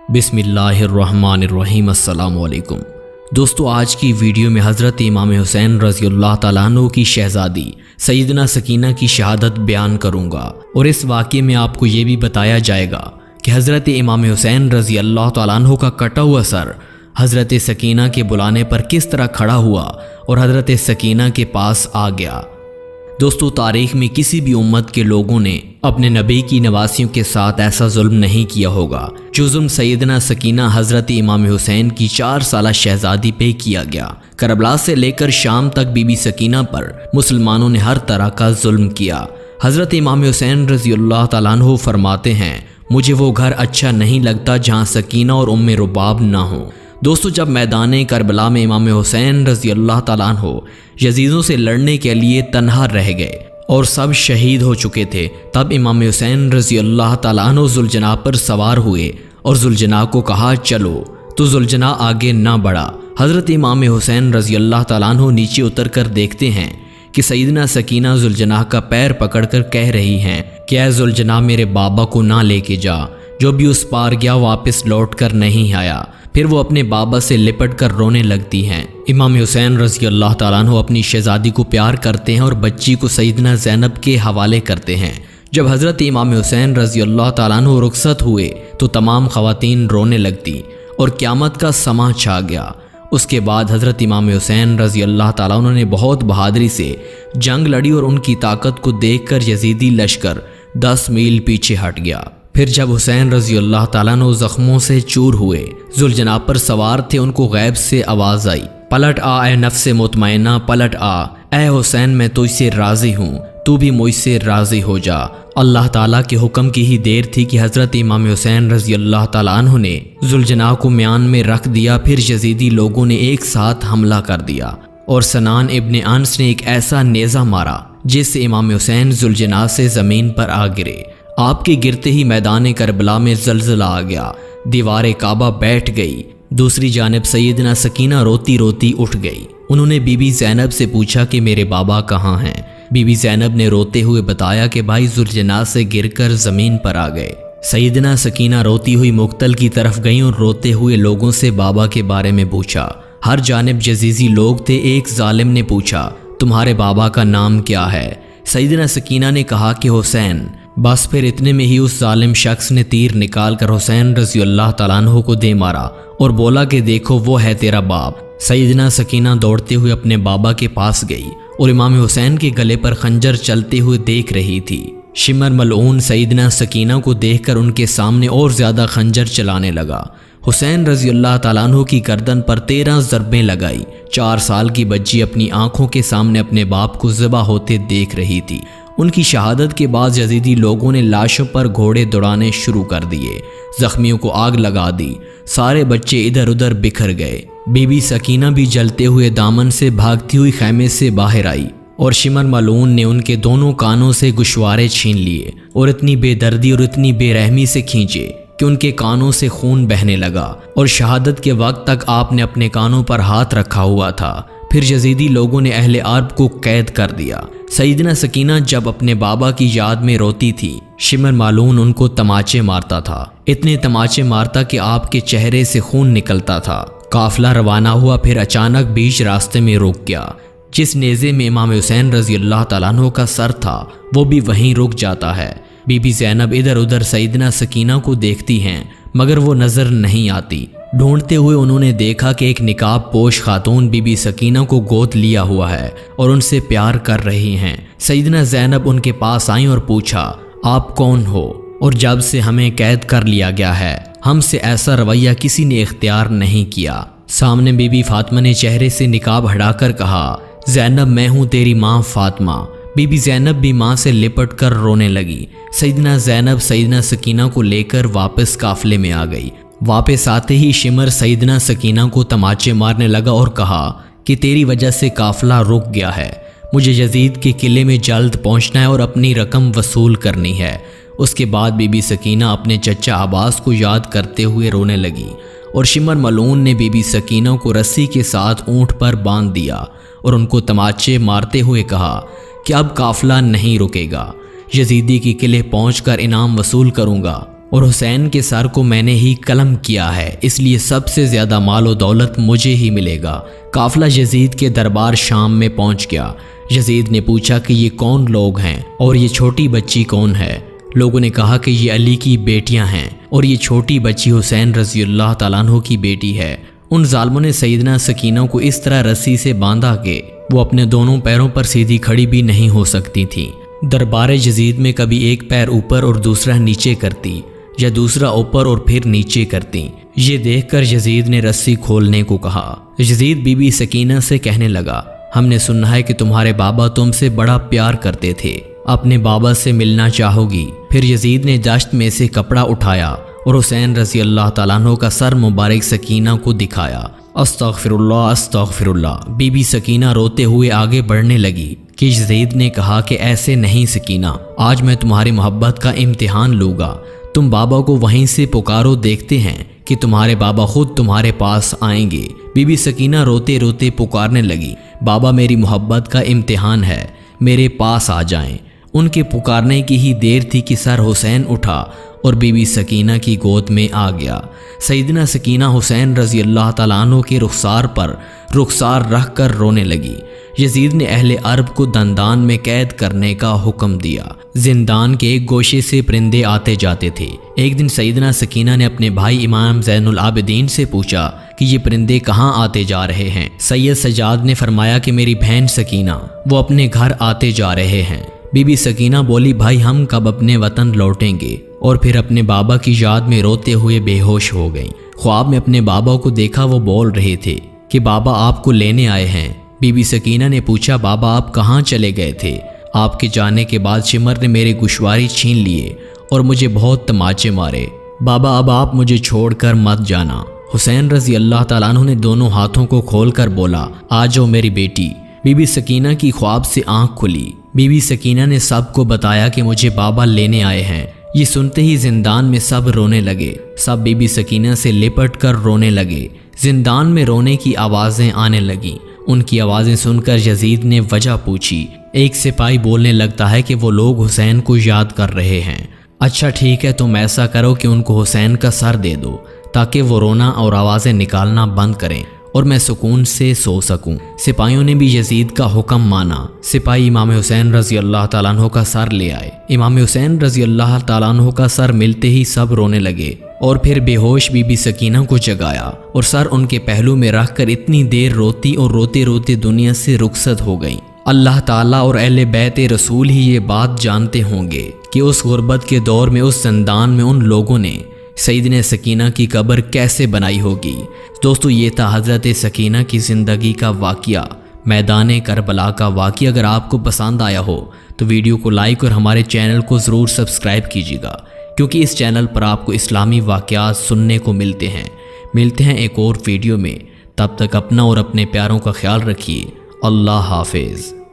बिस्मिल्लाहिर्रहमानिर्रहीम। अस्सलाम वालेकुम दोस्तों, आज की वीडियो में हज़रत इमाम हुसैन रज़ी अल्लाह तआला अन्हु की शहज़ादी सैयदना सकीना की शहादत बयान करूँगा और इस वाक़े में आपको ये भी बताया जाएगा कि हज़रत इमाम हुसैन रज़ी अल्लाह तआला अन्हु का कटा हुआ सर हज़रत सकीना के बुलाने पर किस तरह खड़ा हुआ और हज़रत सकीना के पास आ गया। दोस्तों, तारीख़ में किसी भी उम्मत के लोगों ने अपने नबी की नवासियों के साथ ऐसा जुल्म नहीं किया होगा जो जुल्म सैयदना सकीना हज़रत इमाम हुसैन की 4 साला शहज़ादी पे किया गया। करबला से लेकर शाम तक बीबी सकीना पर मुसलमानों ने हर तरह का जुल्म किया। हज़रत इमाम हुसैन रज़ी अल्लाह तआला अन्हु फरमाते हैं, मुझे वो घर अच्छा नहीं लगता जहाँ सकीना और उम्मे रुबाब ना हो। दोस्तों, जब मैदान करबला में इमाम हुसैन रज़ी अल्लाह तआला अन्हु यजीदों से लड़ने के लिए तन्हा रह गए और सब शहीद हो चुके थे, तब इमाम हुसैन रज़ी अल्लाह तआला अन्हु जुलजना पर सवार हुए और जुलजना को कहा, चलो, तो जुलजना आगे ना बढ़ा। हज़रत इमाम हुसैन रज़ी अल्लाह तआला अन्हु नीचे उतर कर देखते हैं कि सैयदना सकीना जुलजना का पैर पकड़कर कह रही हैं कि ऐ जुलजना, मेरे बाबा को ना लेके जा, जो भी उस पार गया वापस लौट कर नहीं आया। फिर वो अपने बाबा से लिपट कर रोने लगती हैं। इमाम हुसैन रज़ी अल्लाह तआला अन्हु अपनी शहज़ादी को प्यार करते हैं और बच्ची को सैयदना ज़ैनब के हवाले करते हैं। जब हज़रत इमाम हुसैन रज़ी अल्लाह तआला अन्हु रुखसत हुए तो तमाम ख़वातीन रोने लगती और क़यामत का समा छा गया। उसके बाद हज़रत इमाम हुसैन रज़ी अल्लाह तआला उन्होंने बहुत बहादुरी से जंग लड़ी और उनकी ताकत को देखकर यजीदी लश्कर 10 मील पीछे हट गया। फिर जब हुसैन रज़ी अल्लाह तआला अन्हु ज़ख्मों से चूर हुए, जुलजना पर सवार थे, उनको गैब से आवाज़ आई, पलट आ ए नफ्से मुतमइन्ना, पलट आ, ए हुसैन मैं तुझसे राज़ी हूँ, तू भी मुझसे राज़ी हो जा। अल्लाह ताला के हुक्म की ही देर थी कि हज़रत इमाम हुसैन रज़ी अल्लाह तआला अन्हु ने जुलजना को म्यान में रख दिया। फिर यजीदी लोगों ने एक साथ हमला कर दिया और सनान इब्ने अनस ने एक ऐसा नेज़ा मारा जिससे इमाम हुसैन जुलजना से ज़मीन पर आ गिरे। आपके गिरते ही मैदान करबला में जलजला आ गया, दीवार काबा बैठ गई। दूसरी जानिब सैयदना सकीना रोती रोती उठ गई। उन्होंने बीबी ज़ैनब से पूछा कि मेरे बाबा कहाँ हैं। बीबी ज़ैनब ने रोते हुए बताया कि भाई जुलजना से गिरकर ज़मीन पर आ गए। सैयदना सकीना रोती हुई मुक्तल की तरफ गईं और रोते हुए लोगों से बाबा के बारे में पूछा। हर जानिब जजीज़ी लोग थे। एक जालिम ने पूछा, तुम्हारे बाबा का नाम क्या है? सैयदना सकीना ने कहा कि हुसैन। बस फिर इतने में ही उस जालिम शख्स ने तीर निकाल कर हुसैन रज़ी अल्लाह तआला अन्हु को दे मारा और बोला कि देखो, वो है तेरा बाप। सैयदना सकीना दौड़ते हुए अपने बाबा के पास गई और इमाम हुसैन के गले पर खंजर चलते हुए देख रही थी। शिमर मलऊन सैयदना सकीना को देखकर उनके सामने और ज़्यादा खंजर चलाने लगा। हुसैन रज़ी अल्लाह तआला अन्हु की गर्दन पर 13 ज़रबें लगाई। 4 साल की बच्ची अपनी आंखों के सामने अपने बाप को ज़िबा होते देख रही थी। उनकी शहादत के बाद यजीदी लोगों ने लाशों पर घोड़े दौड़ाने शुरू कर दिए, जख्मियों को आग लगा दी। सारे बच्चे इधर उधर बिखर गए। बीबी सकीना भी जलते हुए दामन से भागती हुई खैमे से बाहर आई और शिमर मलऊन ने उनके दोनों कानों से गुशवारे छीन लिए और इतनी बेदर्दी और इतनी बेरहमी से खींचे कि उनके कानों से खून बहने लगा और शहादत के वक्त तक आपने अपने कानों पर हाथ रखा हुआ था। फिर यजीदी लोगों ने अहले अरब को कैद कर दिया। सैयदना सकीना जब अपने बाबा की याद में रोती थी, शिमर मलऊन उनको तमाचे मारता था। इतने तमाचे मारता कि आपके चेहरे से खून निकलता था। काफिला रवाना हुआ, फिर अचानक बीच रास्ते में रुक गया। जिस नेज़े में इमाम हुसैन रज़ी अल्लाह तआला अन्हु का सर था, वो भी वहीं रुक जाता है। बीबी ज़ैनब इधर उधर सैयदना सकीना को देखती हैं, मगर वो नज़र नहीं आती। ढूंढते हुए उन्होंने देखा कि एक निकाब पोश खातून बीबी सकीना को गोद लिया हुआ है और उनसे प्यार कर रही हैं। सैयदना ज़ैनब उनके पास आई और पूछा, आप कौन हो और जब से हमें कैद कर लिया गया है, हमसे ऐसा रवैया किसी ने इख्तियार नहीं किया। सामने बीबी फातिमा ने चेहरे से निकाब हटाकर कहा, ज़ैनब, मैं हूँ तेरी माँ फातिमा। बीबी ज़ैनब भी माँ से लिपट कर रोने लगी। सैयदना ज़ैनब सैयदना सकीना को लेकर वापस काफिले में आ गई। वापस आते ही शिमर सैयदना सकीना को तमाचे मारने लगा और कहा कि तेरी वजह से काफिला रुक गया है। मुझे यजीद के किले में जल्द पहुंचना है और अपनी रकम वसूल करनी है। उसके बाद बीबी सकीना अपने चचा अब्बास को याद करते हुए रोने लगी और शिमर मलऊन ने बीबी सकीना को रस्सी के साथ ऊंट पर बांध दिया और उनको तमाचे मारते हुए कहा कि अब काफिला नहीं रुकेगा, यजीदी के किले पहुंचकर इनाम वसूल करूंगा اور حسین کے سر کو میں نے ہی قلم کیا ہے، اس لیے سب سے زیادہ مال و دولت مجھے ہی ملے گا۔ قافلہ یزید کے دربار شام میں پہنچ گیا۔ یزید نے پوچھا کہ یہ کون لوگ ہیں اور یہ چھوٹی بچی کون ہے؟ لوگوں نے کہا کہ یہ علی کی بیٹیاں ہیں اور یہ چھوٹی بچی حسین رضی اللہ تعالیٰ عنہ کی بیٹی ہے۔ ان ظالموں نے سیدنا سکینہ کو اس طرح رسی سے باندھا کہ وہ اپنے دونوں پیروں پر سیدھی کھڑی بھی نہیں ہو سکتی تھیں۔ دربار یزید میں کبھی ایک پیر اوپر اور دوسرا نیچے کرتی یا دوسرا اوپر اور پھر نیچے کرتی۔ یہ دیکھ کر یزید نے رسی کھولنے کو کہا۔ یزید بی بی سکینہ سے کہنے لگا، ہم نے سنا ہے کہ تمہارے بابا تم سے بڑا پیار کرتے تھے، اپنے بابا سے ملنا چاہو گی؟ پھر یزید نے دشت میں سے کپڑا اٹھایا اور حسین رضی اللہ تعالیٰ عنہ کا سر مبارک سکینہ کو دکھایا۔ استغفر اللہ استغفر اللہ۔ بی بی سکینہ روتے ہوئے آگے بڑھنے لگی کہ یزید نے کہا کہ ایسے نہیں سکینہ، آج میں تمہاری محبت کا امتحان لوں گا۔ تم بابا کو وہیں سے پکارو، دیکھتے ہیں کہ تمہارے بابا خود تمہارے پاس آئیں گے۔ بی بی سکینہ روتے روتے پکارنے لگی، بابا میری محبت کا امتحان ہے، میرے پاس آ جائیں۔ ان کے پکارنے کی ہی دیر تھی کہ سر حسین اٹھا اور بی بی سکینہ کی گود میں آ گیا۔ سیدنا سکینہ حسین رضی اللہ تعالیٰ عنہ کے رخسار پر رخسار رکھ کر رونے لگی۔ یزید نے اہل عرب کو دندان میں قید کرنے کا حکم دیا۔ زندان کے ایک گوشے سے پرندے آتے جاتے تھے۔ ایک دن سیدنا سکینہ نے اپنے بھائی امام زین العابدین سے پوچھا کہ یہ پرندے کہاں آتے جا رہے ہیں؟ سید سجاد نے فرمایا کہ میری بہن سکینہ، وہ اپنے گھر آتے جا رہے ہیں۔ بی بی سکینہ بولی، بھائی ہم کب اپنے وطن لوٹیں گے؟ اور پھر اپنے بابا کی یاد میں روتے ہوئے بے ہوش ہو گئیں۔ خواب میں اپنے بابا کو دیکھا، وہ بول رہے تھے کہ بابا آپ کو لینے آئے ہیں۔ بی بی سکینہ نے پوچھا، بابا آپ کہاں چلے گئے تھے؟ آپ کے جانے کے بعد شمر نے میرے گوشواری چھین لیے اور مجھے بہت تماچے مارے۔ بابا اب آپ مجھے چھوڑ کر مت جانا۔ حسین رضی اللہ تعالیٰ عنہ نے دونوں ہاتھوں کو کھول کر بولا، آ جاؤ میری بیٹی۔ بی بی سکینہ کی خواب سے آنکھ کھلی۔ بی بی سکینہ نے سب کو بتایا کہ مجھے بابا لینے آئے ہیں۔ یہ سنتے ہی زندان میں سب رونے لگے۔ سب بی بی سکینہ سے لپٹ کر رونے لگے۔ زندان میں رونے کی آوازیں آنے لگیں۔ ان کی آوازیں سن کر یزید نے وجہ پوچھی۔ ایک سپاہی بولنے لگتا ہے کہ وہ لوگ حسین کو یاد کر رہے ہیں۔ اچھا ٹھیک ہے، تم ایسا کرو کہ ان کو حسین کا سر دے دو تاکہ وہ رونا اور آوازیں نکالنا بند کریں اور میں سکون سے سو سکوں۔ سپاہیوں نے بھی یزید کا حکم مانا۔ سپاہی امام حسین رضی اللہ تعالیٰ عنہ کا سر لے آئے۔ امام حسین رضی اللہ تعالیٰ عنہ کا سر ملتے ہی سب رونے لگے اور پھر بے ہوش بی بی سکینہ کو جگایا اور سر ان کے پہلو میں رکھ کر اتنی دیر روتی اور روتے روتے دنیا سے رخصت ہو گئیں۔ اللہ تعالیٰ اور اہل بیت رسول ہی یہ بات جانتے ہوں گے کہ اس غربت کے دور میں اس زندان میں ان لوگوں نے سیدنا سکینہ کی قبر کیسے بنائی ہوگی۔ دوستو، یہ تھا حضرت سکینہ کی زندگی کا واقعہ، میدان کربلا کا واقعہ۔ اگر آپ کو پسند آیا ہو تو ویڈیو کو لائک اور ہمارے چینل کو ضرور سبسکرائب کیجیے گا، کیونکہ اس چینل پر آپ کو اسلامی واقعات سننے کو ملتے ہیں ایک اور ویڈیو میں۔ تب تک اپنا اور اپنے پیاروں کا خیال رکھیے۔ اللہ حافظ۔